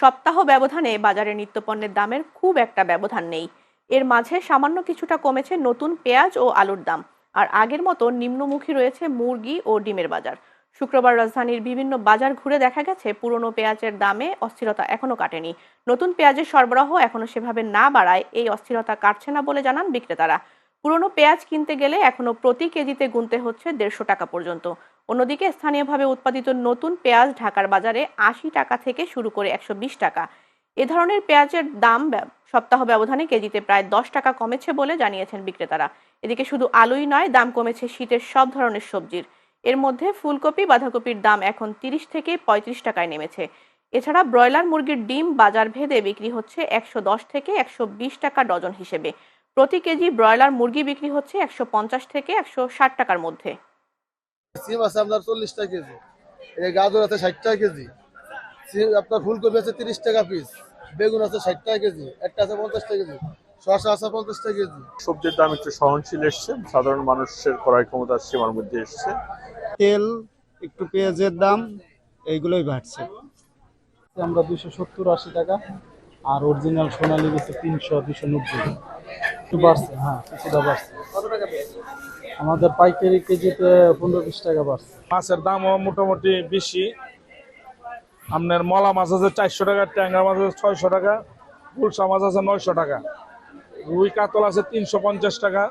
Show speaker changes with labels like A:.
A: সপ্তাহ ব্যবধানে বাজারে নিত্যপণ্যের দামের খুব একটা ব্যবধান নেই। এর মাঝে সামান্য কিছুটা কমেছে নতুন পেঁয়াজ ও আলুর দাম। আর আগের মতো নিম্নমুখী রয়েছে মুরগি ও ডিমের বাজার। শুক্রবার রাজধানীর বিভিন্ন বাজার ঘুরে দেখা গেছে পুরনো পেঁয়াজের দামে অস্থিরতা এখনো কাটেনি। নতুন পেঁয়াজের সরবরাহ এখনো সেভাবে না বাড়ায় এই অস্থিরতা কাটছে না বলে জানান বিক্রেতারা। পুরনো পেঁয়াজ কিনতে গেলে এখনো প্রতি কেজিতে গুনতে হচ্ছে 150 টাকা পর্যন্ত। অন্যদিকে স্থানীয়ভাবে উৎপাদিত নতুন পেঁয়াজ ঢাকার বাজারে 80 টাকা থেকে শুরু করে 120 টাকা। এ ধরনের পেঁয়াজের দাম সপ্তাহ ব্যবধানে কেজিতে প্রায় 10 টাকা কমেছে বলে জানিয়েছেন বিক্রেতারা। এদিকে শুধু আলুই নয়, দাম কমেছে শীতের সব ধরনের সবজির। এর মধ্যে ফুলকপি, বাঁধাকপির দাম এখন 30 থেকে 35 টাকায় নেমেছে। এছাড়া ব্রয়লার মুরগির ডিম বাজার ভেদে বিক্রি হচ্ছে 110 থেকে 120 টাকা ডজন হিসেবে। প্রতি কেজি ব্রয়লার মুরগি বিক্রি হচ্ছে 150 থেকে 160 টাকার মধ্যে।
B: সিম আছে আপনার 40 টাকা কেজি, গাজর আছে 60 টাকা কেজি, আপনার ফুলকপি আছে 30 টাকা পিস, বেগুন আছে 60 টাকা কেজি, একটা আছে 50 টাকা কেজি, শসা আছে 50 টাকা কেজি।
C: সবজির দাম একটু সহনশীল এসছে, সাধারণ মানুষের ক্রয় ক্ষমতার সীমার মধ্যে এসছে।
D: তেল, একটু পেঁয়াজের দাম এইগুলোই বাড়ছে।
E: আমরা 270-80 টাকা, আর অরিজিনাল সোনালী গেছে 300-290। একটু বাড়ছে, হ্যাঁ কিছুটা বাড়ছে। আমাদের পাইকারি কেজিতে 15-20 টাকা বাড়ছে।
F: মাছের দামও মোটামুটি বেশি। আপনার মলা মাছ আছে 400 টাকা, ট্যাংরা মাছ আছে 600 টাকা, গুলশা মাছ আছে 900 টাকা, রুই কাতল আছে 350 টাকা।